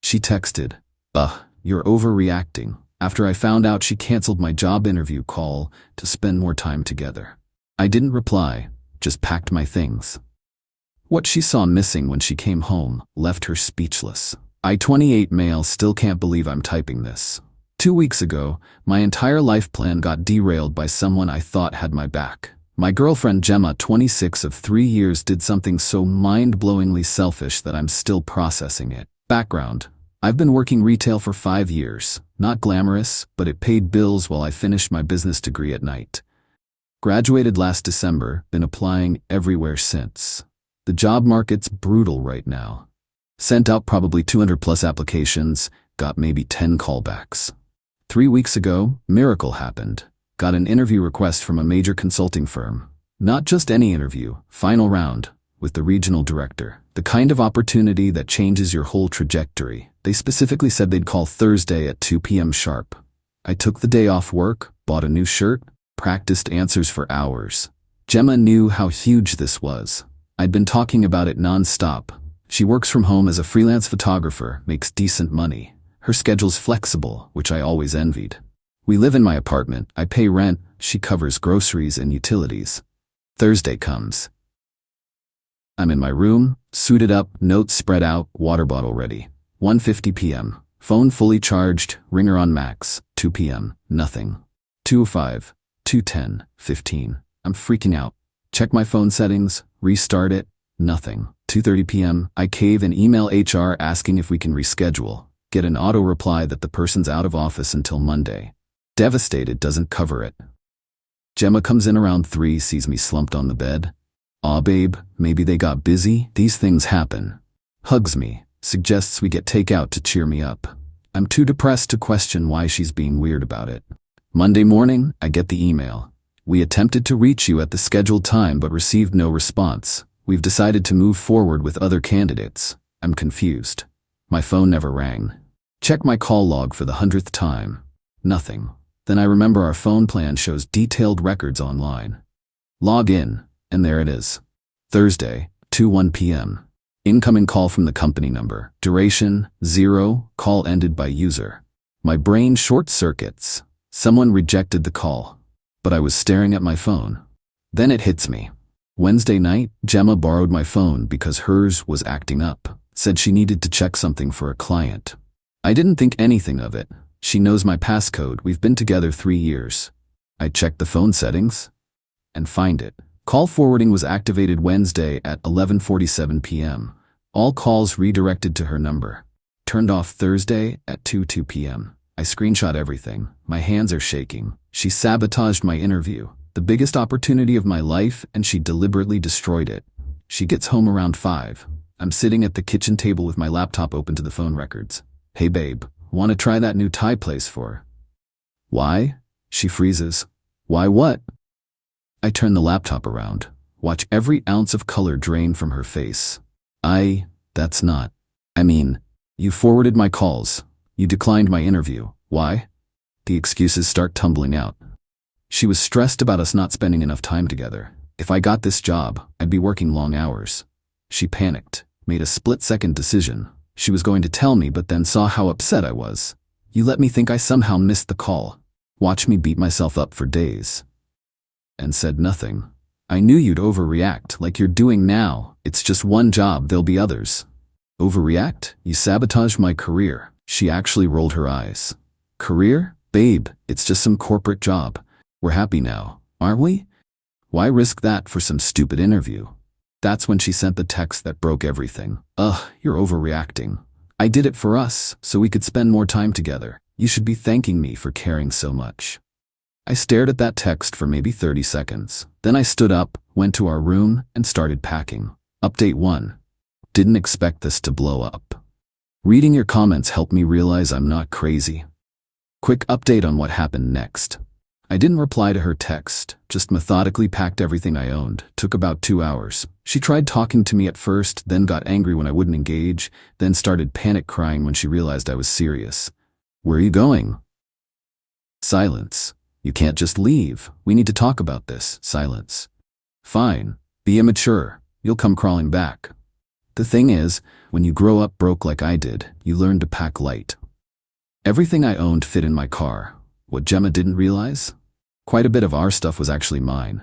She texted, "You're overreacting," after I found out she canceled my job interview call to spend more time together. I didn't reply, just packed my things. What she saw missing when she came home left her speechless. I, 28 male, still can't believe I'm typing this. 2 weeks ago, my entire life plan got derailed by someone I thought had my back. My girlfriend Gemma, 26 of 3 years, did something so mind-blowingly selfish that I'm still processing it. Background: I've been working retail for 5 years. Not glamorous, but it paid bills while I finished my business degree at night. Graduated last December, been applying everywhere since. The job market's brutal right now. Sent out probably 200 plus applications, got maybe 10 callbacks. 3 weeks ago, miracle happened. Got an interview request from a major consulting firm. Not just any interview, final round, with the regional director. The kind of opportunity that changes your whole trajectory. They specifically said they'd call Thursday at 2 p.m. sharp. I took the day off work, bought a new shirt, practiced answers for hours. Gemma knew how huge this was. I'd been talking about it non-stop. She works from home as a freelance photographer, makes decent money. Her schedule's flexible, which I always envied. We live in my apartment, I pay rent, she covers groceries and utilities. Thursday comes. I'm in my room, suited up, notes spread out, water bottle ready. 1:50 p.m. Phone fully charged, ringer on max. 2 p.m. Nothing. 2:05, 2:10, 15. I'm freaking out. Check my phone settings, restart it. Nothing. 2:30 p.m. I cave and email HR asking if we can reschedule. Get an auto reply that the person's out of office until Monday. Devastated, doesn't cover it. Gemma comes in around 3, sees me slumped on the bed. "Aw babe, maybe they got busy, these things happen." Hugs me, suggests we get takeout to cheer me up. I'm too depressed to question why she's being weird about it. Monday morning, I get the email. "We attempted to reach you at the scheduled time but received no response. We've decided to move forward with other candidates." I'm confused. My phone never rang. Check my call log for the 100th time. Nothing. Then I remember our phone plan shows detailed records online. Log in, and there it is. Thursday, 2:01 p.m. Incoming call from the company number. Duration, 0, call ended by user. My brain short circuits. Someone rejected the call. But I was staring at my phone. Then it hits me. Wednesday night, Gemma borrowed my phone because hers was acting up. Said she needed to check something for a client. I didn't think anything of it. She knows my passcode, we've been together 3 years. I checked the phone settings and find it. Call forwarding was activated Wednesday at 11:47 p.m. All calls redirected to her number. Turned off Thursday at 2:02 p.m. I screenshot everything. My hands are shaking. She sabotaged my interview. The biggest opportunity of my life, and she deliberately destroyed it. She gets home around 5. I'm sitting at the kitchen table with my laptop open to the phone records. "Hey babe, want to try that new Thai place for?" "Why?" She freezes. "Why what?" I turn the laptop around. Watch every ounce of color drain from her face. That's not. I mean, you forwarded my calls. You declined my interview. Why? The excuses start tumbling out. She was stressed about us not spending enough time together. If I got this job, I'd be working long hours. She panicked, made a split-second decision. She was going to tell me, but then saw how upset I was. You let me think I somehow missed the call. Watch me beat myself up for days. And said nothing. I knew you'd overreact like you're doing now. It's just one job, there'll be others. Overreact? You sabotaged my career. She actually rolled her eyes. Career? Babe, it's just some corporate job. We're happy now, aren't we? Why risk that for some stupid interview? That's when she sent the text that broke everything. You're overreacting. I did it for us, so we could spend more time together. You should be thanking me for caring so much. I stared at that text for maybe 30 seconds. Then I stood up, went to our room, and started packing. Update 1. Didn't expect this to blow up. Reading your comments helped me realize I'm not crazy. Quick update on what happened next. I didn't reply to her text, just methodically packed everything I owned. Took about 2 hours. She tried talking to me at first, then got angry when I wouldn't engage, then started panic crying when she realized I was serious. Where are you going? Silence. You can't just leave. We need to talk about this. Silence. Fine. Be immature. You'll come crawling back. The thing is, when you grow up broke like I did, you learn to pack light. Everything I owned fit in my car. What Gemma didn't realize? Quite a bit of our stuff was actually mine.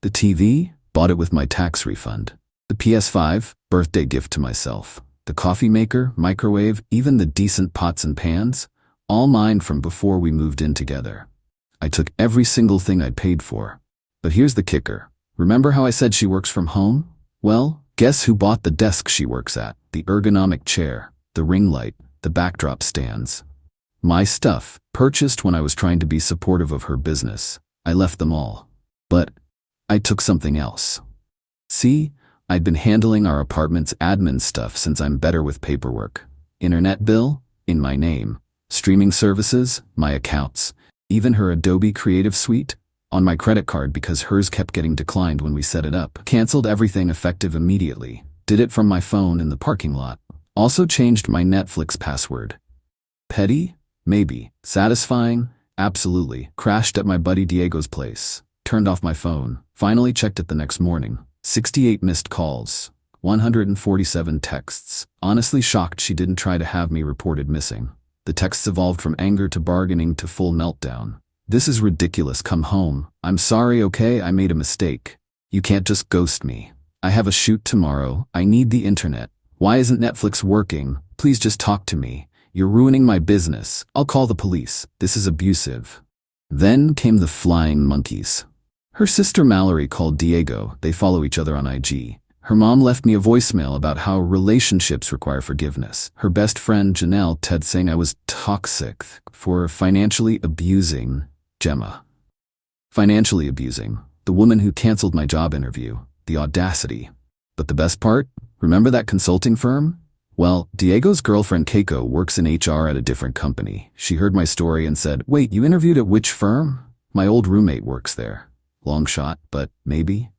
The TV? Bought it with my tax refund. The PS5? Birthday gift to myself. The coffee maker, microwave, even the decent pots and pans? All mine from before we moved in together. I took every single thing I'd paid for. But here's the kicker. Remember how I said she works from home? Well, guess who bought the desk she works at, the ergonomic chair, the ring light, the backdrop stands. My stuff, purchased when I was trying to be supportive of her business. I left them all. But I took something else. See, I'd been handling our apartment's admin stuff since I'm better with paperwork. Internet bill? In my name. Streaming services? My accounts. Even her Adobe Creative Suite? On my credit card because hers kept getting declined when we set it up. Canceled everything effective immediately. Did it from my phone in the parking lot. Also changed my Netflix password. Petty? Maybe. Satisfying? Absolutely. Crashed at my buddy Diego's place. Turned off my phone. Finally checked it the next morning. 68 missed calls. 147 texts. Honestly shocked she didn't try to have me reported missing. The texts evolved from anger to bargaining to full meltdown. This is ridiculous. Come home. I'm sorry, okay? I made a mistake. You can't just ghost me. I have a shoot tomorrow. I need the internet. Why isn't Netflix working? Please just talk to me. You're ruining my business. I'll call the police. This is abusive. Then came the flying monkeys. Her sister Mallory called Diego. They follow each other on IG. Her mom left me a voicemail about how relationships require forgiveness. Her best friend Janelle Ted saying I was toxic for financially abusing Gemma. Financially abusing. The woman who canceled my job interview. The audacity. But the best part? Remember that consulting firm? Well, Diego's girlfriend Keiko works in HR at a different company. She heard my story and said, "Wait, you interviewed at which firm?" My old roommate works there. Long shot, but maybe.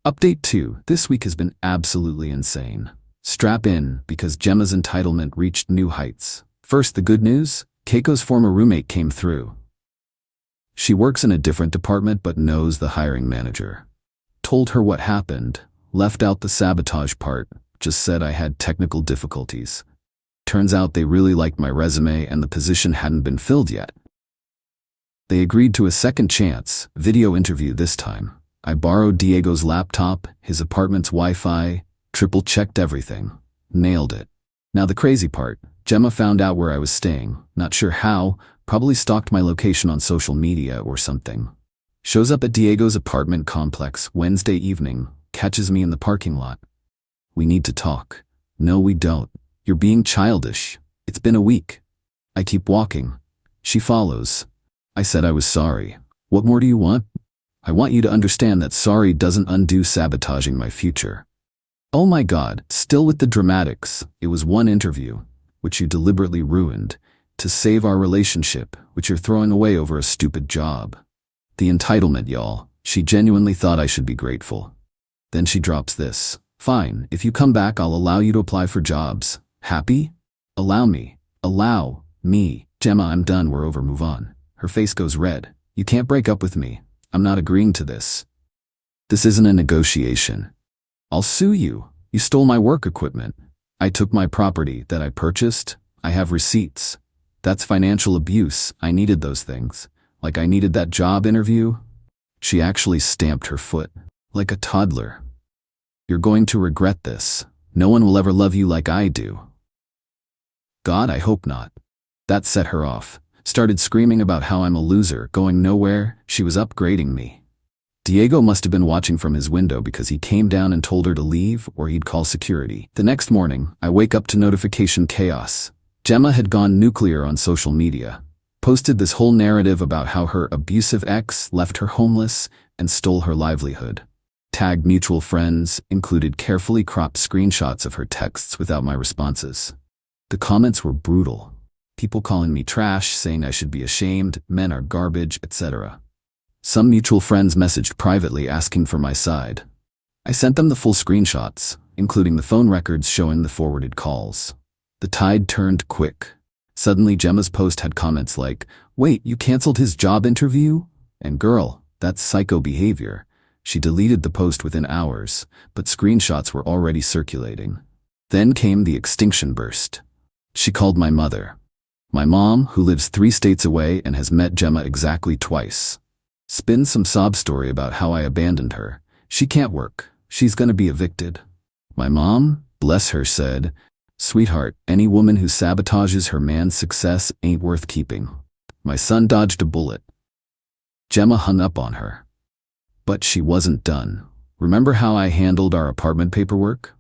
Update 2. This week has been absolutely insane. Strap in, because Gemma's entitlement reached new heights. First, the good news. Keiko's former roommate came through. She works in a different department but knows the hiring manager. Told her what happened. Left out the sabotage part. Just said I had technical difficulties. Turns out they really liked my resume and the position hadn't been filled yet. They agreed to a second chance, video interview this time. I borrowed Diego's laptop, his apartment's Wi-Fi, triple-checked everything. Nailed it. Now the crazy part, Gemma found out where I was staying. Not sure how, probably stalked my location on social media or something. Shows up at Diego's apartment complex Wednesday evening, catches me in the parking lot. We need to talk. No, we don't. You're being childish. It's been a week. I keep walking. She follows. I said I was sorry. What more do you want? I want you to understand that sorry doesn't undo sabotaging my future. Oh my God, still with the dramatics. It was one interview, which you deliberately ruined, to save our relationship, which you're throwing away over a stupid job. The entitlement, y'all. She genuinely thought I should be grateful. Then she drops this. Fine, if you come back, I'll allow you to apply for jobs. Happy? Allow me. Allow me. Gemma, I'm done. We're over. Move on. Her face goes red. You can't break up with me. I'm not agreeing to this. This isn't a negotiation. I'll sue you. You stole my work equipment. I took my property that I purchased. I have receipts. That's financial abuse. I needed those things. Like I needed that job interview. She actually stamped her foot. Like a toddler. You're going to regret this. No one will ever love you like I do. God, I hope not. That set her off. Started screaming about how I'm a loser, going nowhere. She was upgrading me. Diego must have been watching from his window because he came down and told her to leave or he'd call security. The next morning, I wake up to notification chaos. Gemma had gone nuclear on social media. Posted this whole narrative about how her abusive ex left her homeless and stole her livelihood. Tagged mutual friends, included carefully cropped screenshots of her texts without my responses. The comments were brutal. People calling me trash, saying I should be ashamed, men are garbage, etc. Some mutual friends messaged privately asking for my side. I sent them the full screenshots, including the phone records showing the forwarded calls. The tide turned quick. Suddenly Gemma's post had comments like, "Wait, you canceled his job interview? And girl, that's psycho behavior. She deleted the post within hours, but screenshots were already circulating. Then came the extinction burst. She called my mother. My mom, who lives 3 states away and has met Gemma exactly twice. Spins some sob story about how I abandoned her. She can't work. She's gonna be evicted. My mom, bless her, said, "Sweetheart, any woman who sabotages her man's success ain't worth keeping." My son dodged a bullet. Gemma hung up on her. But she wasn't done. Remember how I handled our apartment paperwork?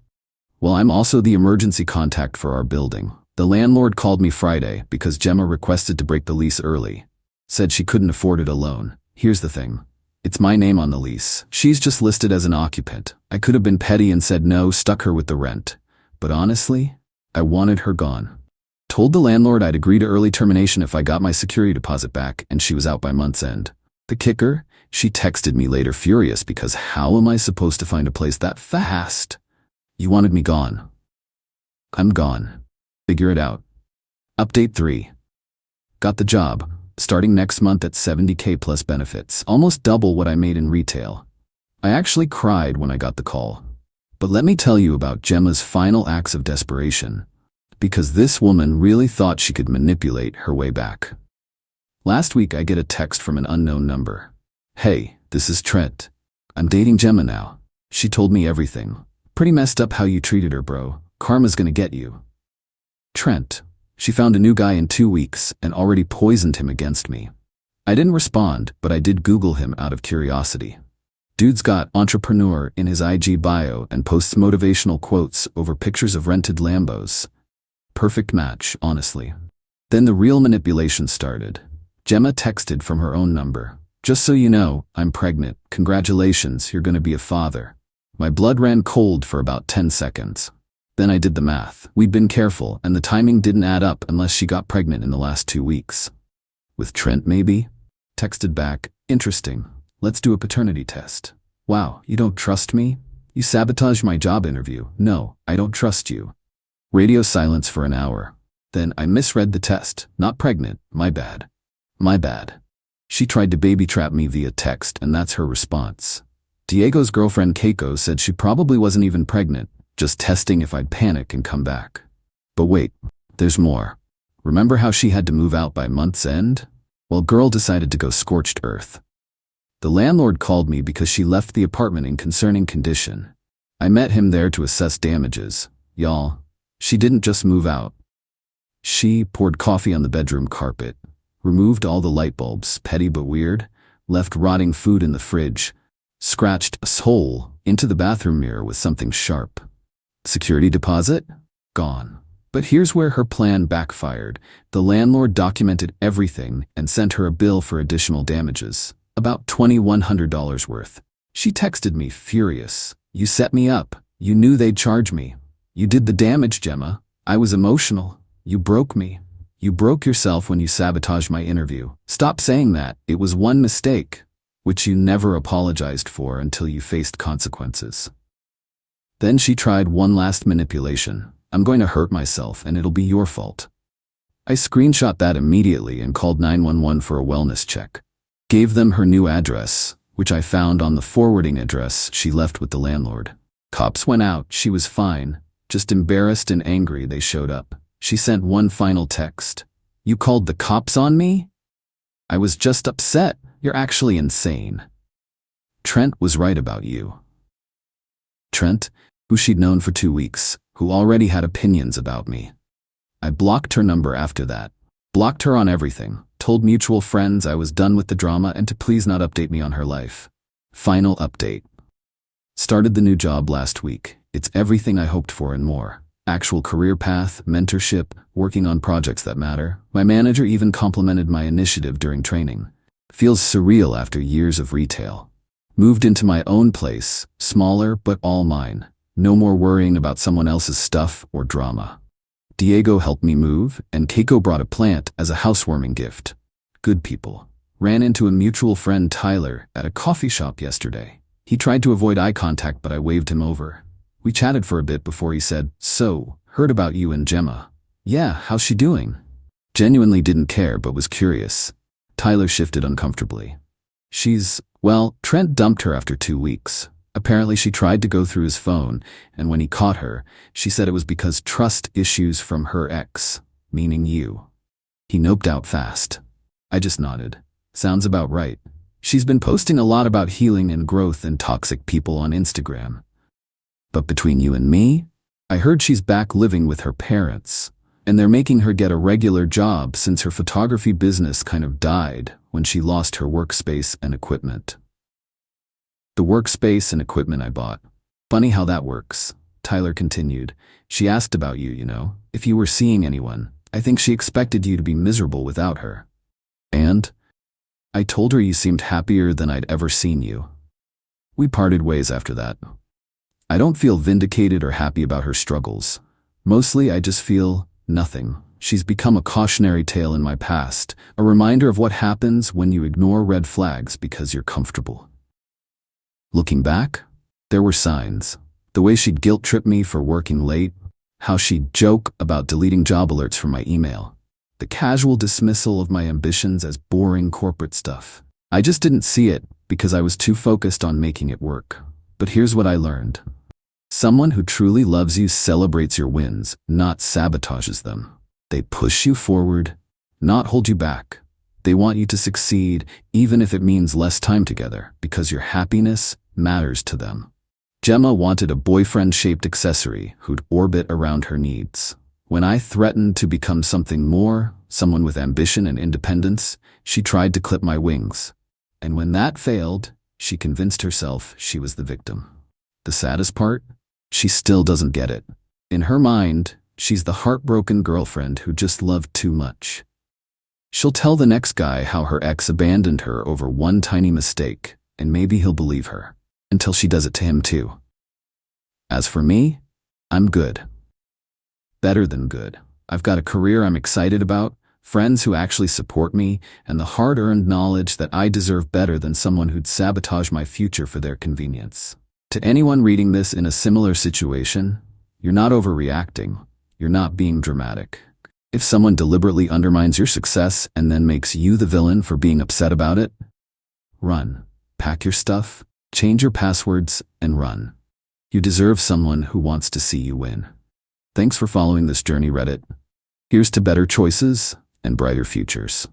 Well, I'm also the emergency contact for our building. The landlord called me Friday because Gemma requested to break the lease early. Said she couldn't afford it alone. Here's the thing. It's my name on the lease. She's just listed as an occupant. I could have been petty and said no, stuck her with the rent. But honestly, I wanted her gone. Told the landlord I'd agree to early termination if I got my security deposit back, and she was out by month's end. The kicker? She texted me later furious because how am I supposed to find a place that fast? You wanted me gone. I'm gone. Figure it out. Update 3. Got the job. Starting next month at $70K plus benefits, almost double what I made in retail. I actually cried when I got the call. But let me tell you about Gemma's final acts of desperation, because this woman really thought she could manipulate her way back. Last week I get a text from an unknown number. "Hey, this is Trent. I'm dating Gemma now. She told me everything. Pretty messed up how you treated her, bro. Karma's gonna get you." Trent. She found a new guy in 2 weeks and already poisoned him against me. I didn't respond, but I did Google him out of curiosity. Dude's got entrepreneur in his IG bio and posts motivational quotes over pictures of rented Lambos. Perfect match, honestly. Then the real manipulation started. Gemma texted from her own number. "Just so you know, I'm pregnant. Congratulations, you're gonna be a father." My blood ran cold for about 10 seconds. Then I did the math. We'd been careful, and the timing didn't add up unless she got pregnant in the last 2 weeks. "With Trent, maybe?" Texted back, "Interesting. Let's do a paternity test." "Wow, you don't trust me? You sabotaged my job interview." "No, I don't trust you." Radio silence for an hour. Then I misread the test. Not pregnant. My bad. My bad. She tried to baby trap me via text, and that's her response. Diego's girlfriend Keiko said she probably wasn't even pregnant, just testing if I'd panic and come back. But wait, there's more. Remember how she had to move out by month's end? Well, girl decided to go scorched earth. The landlord called me because she left the apartment in concerning condition. I met him there to assess damages. Y'all, she didn't just move out. She poured coffee on the bedroom carpet, removed all the light bulbs, petty but weird, left rotting food in the fridge, scratched a hole into the bathroom mirror with something sharp. Security deposit? Gone. But here's where her plan backfired. The landlord documented everything and sent her a bill for additional damages, about $2,100 worth. She texted me furious. "You set me up. You knew they'd charge me. You did the damage, Gemma. I was emotional. You broke me. You broke yourself when you sabotaged my interview. Stop saying that. It was one mistake, which you never apologized for until you faced consequences." Then she tried one last manipulation. "I'm going to hurt myself and it'll be your fault." I screenshot that immediately and called 911 for a wellness check. Gave them her new address, which I found on the forwarding address she left with the landlord. Cops went out. She was fine. Just embarrassed and angry they showed up. She sent one final text. "You called the cops on me?" "I was just upset. You're actually insane. Trent was right about you." Trent, who she'd known for 2 weeks, who already had opinions about me. I blocked her number after that. Blocked her on everything. Told mutual friends I was done with the drama and to please not update me on her life. Final update. Started the new job last week. It's everything I hoped for and more. Actual career path, mentorship, working on projects that matter. My manager even complimented my initiative during training. Feels surreal after years of retail. Moved into my own place, smaller but all mine. No more worrying about someone else's stuff or drama. Diego helped me move, and Keiko brought a plant as a housewarming gift. Good people. Ran into a mutual friend, Tyler, at a coffee shop yesterday. He tried to avoid eye contact, but I waved him over. We chatted for a bit before he said, "So, heard about you and Gemma." "Yeah, how's she doing?" Genuinely didn't care, but was curious. Tyler shifted uncomfortably. "She's Well, Trent dumped her after 2 weeks. Apparently she tried to go through his phone, and when he caught her, she said it was because trust issues from her ex, meaning you. He noped out fast. I just nodded. Sounds about right. She's been posting a lot about healing and growth in toxic people on Instagram. But between you and me, I heard she's back living with her parents, and they're making her get a regular job since her photography business kind of died when she lost her workspace and equipment. The workspace and equipment I bought. Funny how that works, Tyler continued. She asked about you, if you were seeing anyone. I think she expected you to be miserable without her. And? I told her you seemed happier than I'd ever seen you. We parted ways after that. I don't feel vindicated or happy about her struggles. Mostly I just feel nothing. She's become a cautionary tale in my past, a reminder of what happens when you ignore red flags because you're comfortable. Looking back, there were signs. The way she'd guilt-trip me for working late, how she'd joke about deleting job alerts from my email, the casual dismissal of my ambitions as boring corporate stuff. I just didn't see it because I was too focused on making it work. But here's what I learned. Someone who truly loves you celebrates your wins, not sabotages them. They push you forward, not hold you back. They want you to succeed, even if it means less time together, because your happiness matters to them. Gemma wanted a boyfriend-shaped accessory who'd orbit around her needs. When I threatened to become something more, someone with ambition and independence, she tried to clip my wings. And when that failed, she convinced herself she was the victim. The saddest part? She still doesn't get it. In her mind, she's the heartbroken girlfriend who just loved too much. She'll tell the next guy how her ex abandoned her over one tiny mistake, and maybe he'll believe her, until she does it to him too. As for me, I'm good. Better than good. I've got a career I'm excited about, friends who actually support me, and the hard-earned knowledge that I deserve better than someone who'd sabotage my future for their convenience. To anyone reading this in a similar situation, you're not overreacting. You're not being dramatic. If someone deliberately undermines your success and then makes you the villain for being upset about it, run. Pack your stuff, change your passwords, and run. You deserve someone who wants to see you win. Thanks for following this journey, Reddit. Here's to better choices and brighter futures.